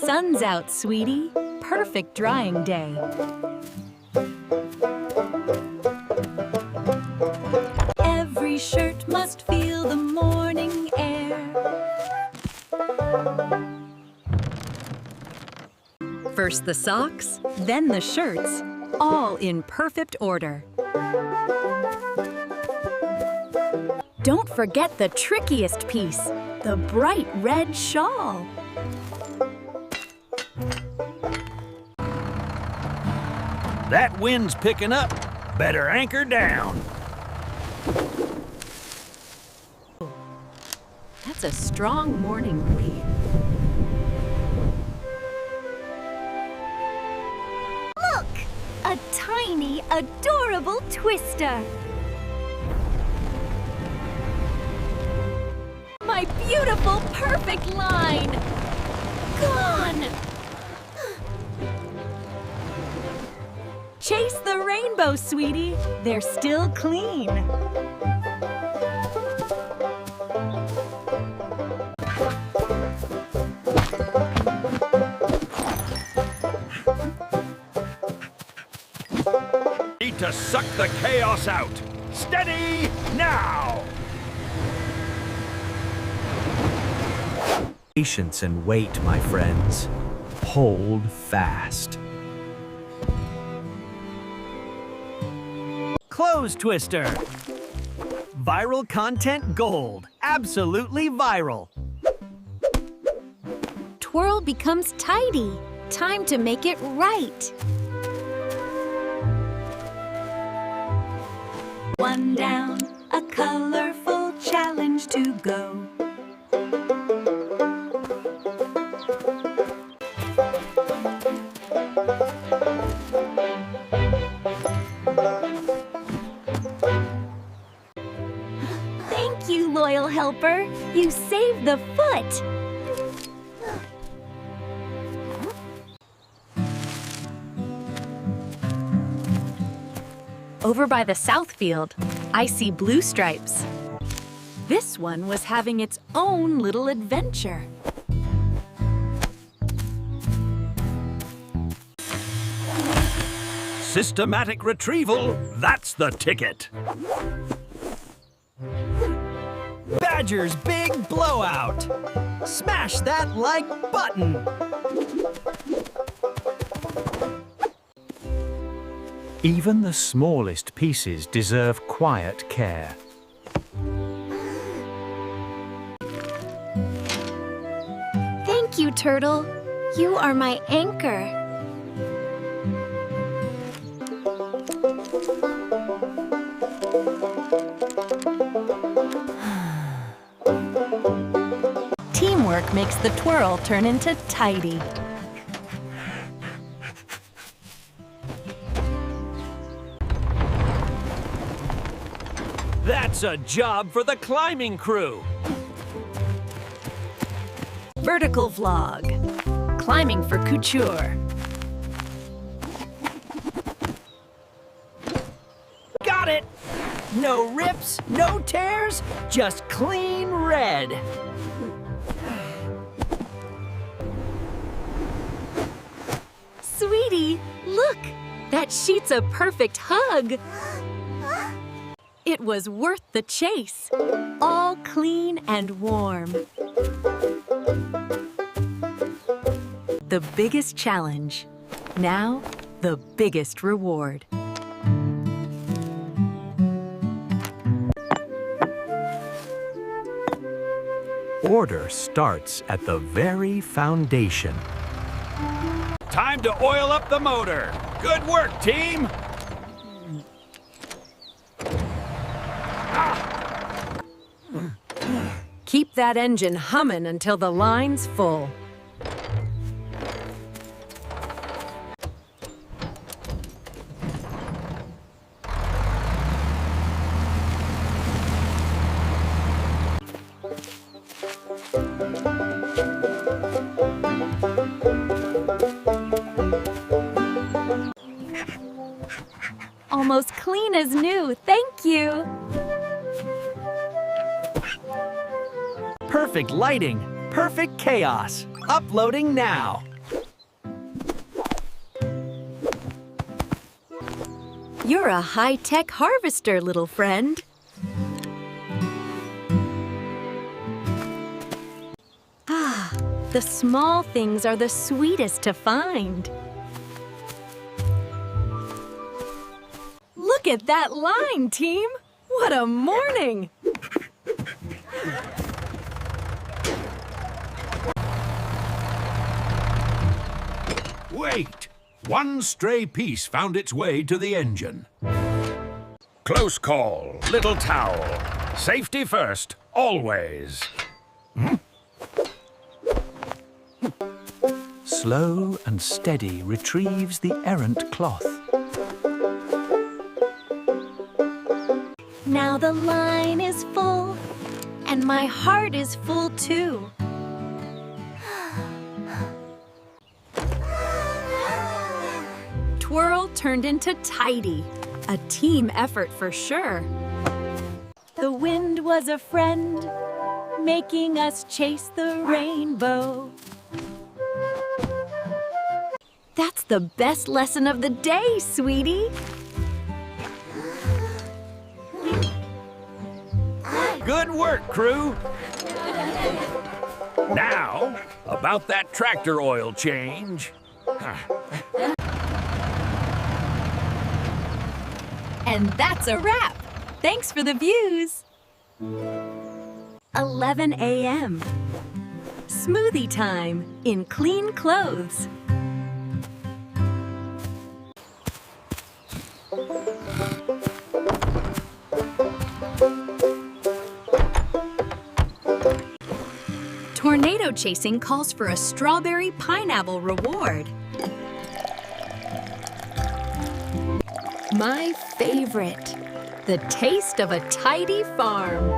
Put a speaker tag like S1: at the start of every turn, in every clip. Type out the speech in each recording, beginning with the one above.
S1: sun's out, sweetie. Perfect drying day. Every shirt must feel the morning air. First the socks, then the shirts, all in perfect order. Don't forget the trickiest piece, the bright red shawl.
S2: That wind's picking up. Better anchor down.
S1: That's a strong morning breeze.
S3: Look! A tiny, adorable twister.
S1: My beautiful, perfect line! Gone! Chase the rainbow, sweetie. They're still clean.
S2: Need to suck the chaos out. Steady now!
S4: Patience and wait, my friends. Hold fast.
S5: Clothes Twister. Viral content gold. Absolutely viral.
S3: Twirl becomes tidy. Time to make it right.
S1: One down, a colorful challenge to go.
S3: Thank you, loyal helper. You saved the foot.
S1: Over by the south field, I see blue stripes. This one was having its own little adventure.
S2: Systematic retrieval, that's the ticket.
S5: Badger's big blowout. Smash that like button.
S4: Even the smallest pieces deserve quiet care.
S3: Thank you, Turtle. You are my anchor.
S1: Teamwork makes the twirl turn into tidy.
S5: That's a job for the climbing crew.
S1: Vertical vlog. Climbing for couture.
S5: Got it! No rips, no tears, just clean red.
S1: Sweetie, look! That sheet's a perfect hug. It was worth the chase. All clean and warm. The biggest challenge. Now, the biggest reward.
S4: Order starts at the very foundation.
S2: Time to oil up the motor. Good work, team.
S1: Keep that engine humming until the line's full. Almost clean as new, thank you.
S5: Perfect lighting, perfect chaos. Uploading now.
S1: You're a high-tech harvester, little friend. Ah, the small things are the sweetest to find. Look at that line, team! What a morning!
S2: Wait! One stray piece found its way to the engine. Close call, little towel. Safety first, always.
S4: Slow and steady retrieves the errant cloth.
S1: Now the line is full, and my heart is full too. Twirl turned into Tidy, a team effort for sure. The wind was a friend, making us chase the rainbow. That's the best lesson of the day, sweetie.
S2: Good work, crew. Now, about that tractor oil change.
S1: And that's a wrap. Thanks for the views. 11 a.m. Smoothie time in clean clothes. Tornado chasing calls for a strawberry pineapple reward. My favorite, the taste of a tidy farm.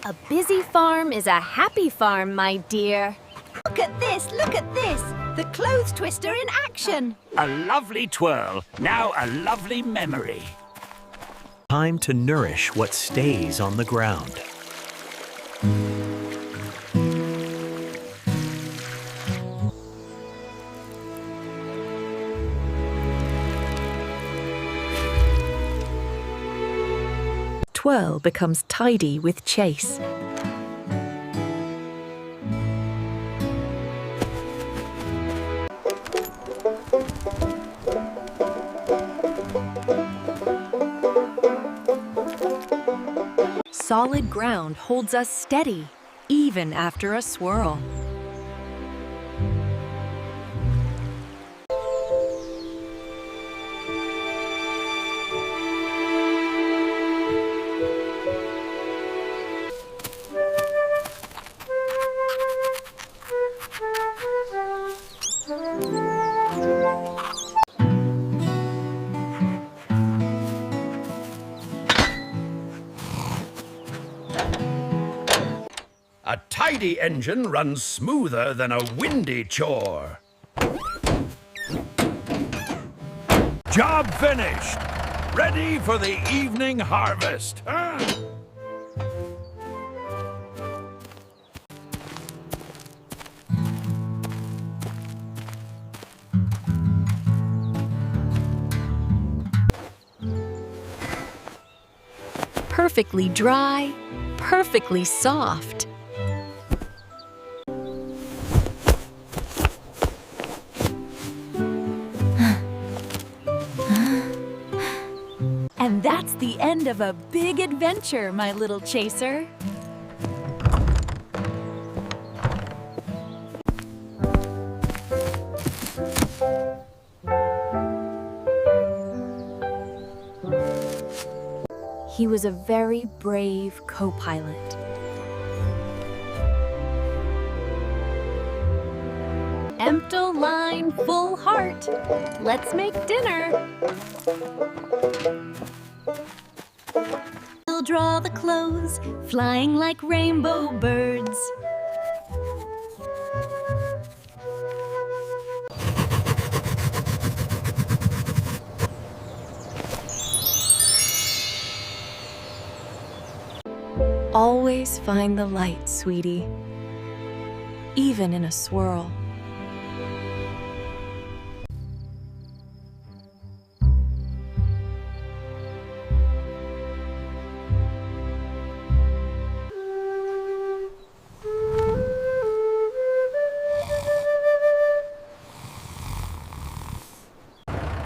S1: A busy farm is a happy farm, my dear.
S3: Look at this, look at this! The clothes twister in action!
S2: A lovely twirl, now a lovely memory.
S4: Time to nourish what stays on the ground. Twirl becomes tidy with Chase. Solid ground holds us steady, even after a swirl.
S2: A tidy engine runs smoother than a windy chore. Job finished. Ready for the evening harvest. Huh?
S1: Perfectly dry, perfectly soft. And that's the end of a big adventure, my little chaser. He was a very brave co-pilot. Empty line, full heart. Let's make dinner. We'll draw the clothes, flying like rainbow birds. always find the light, sweetie, even in a swirl.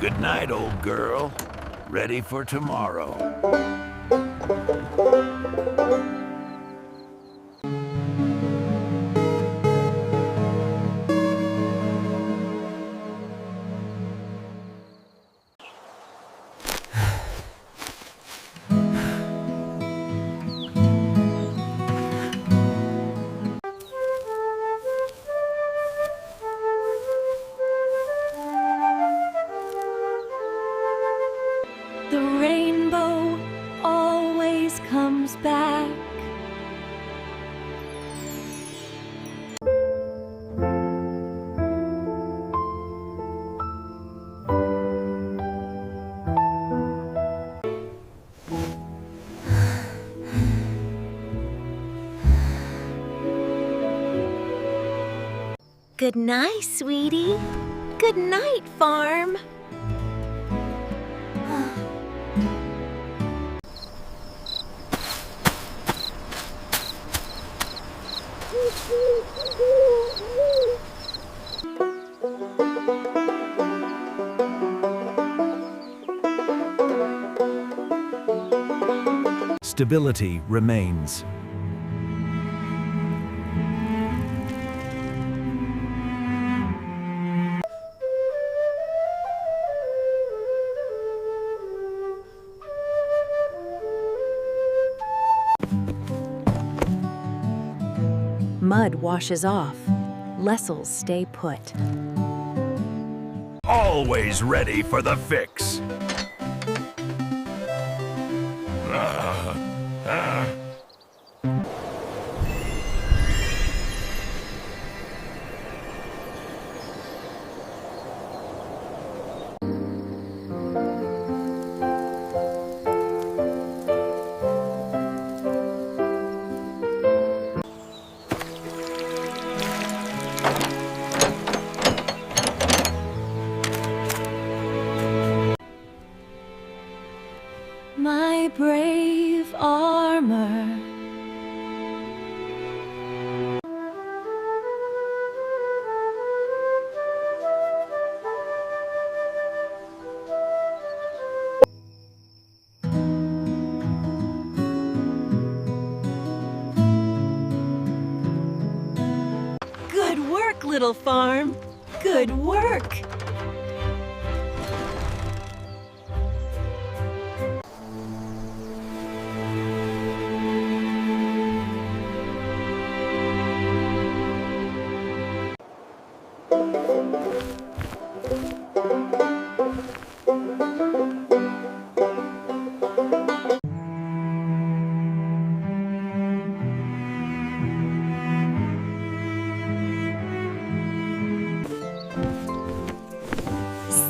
S2: Good night, old girl. Ready for tomorrow.
S1: The rainbow always comes back.
S3: Good night, sweetie. Good night, farm.
S6: Stability remains.
S1: Mud washes off. Lessels stay put.
S2: Always ready for the fix.
S1: My brave armor. Good work, little farm. Good work.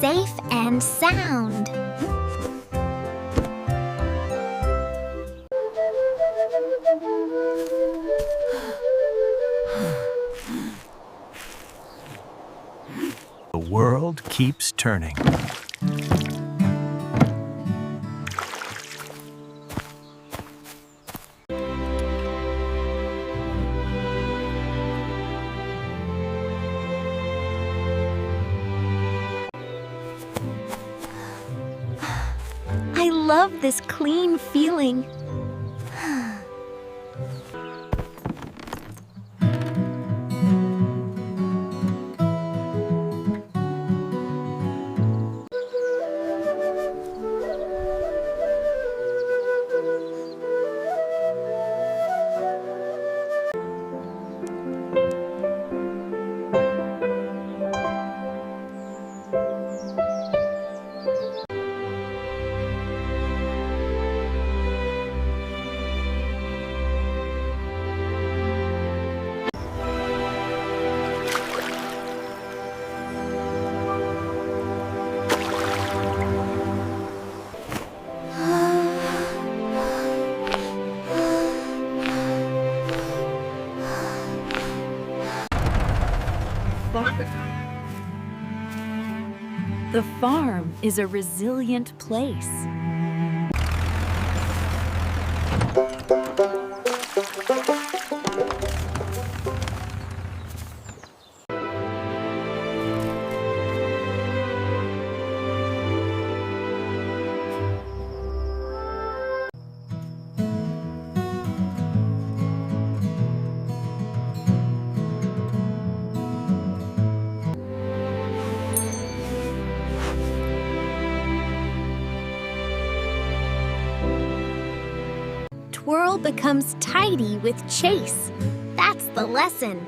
S3: Safe and sound.
S6: The world keeps turning.
S3: I love this clean feeling.
S1: The farm is a resilient place.
S3: Twirl becomes tidy with Chase. That's the lesson.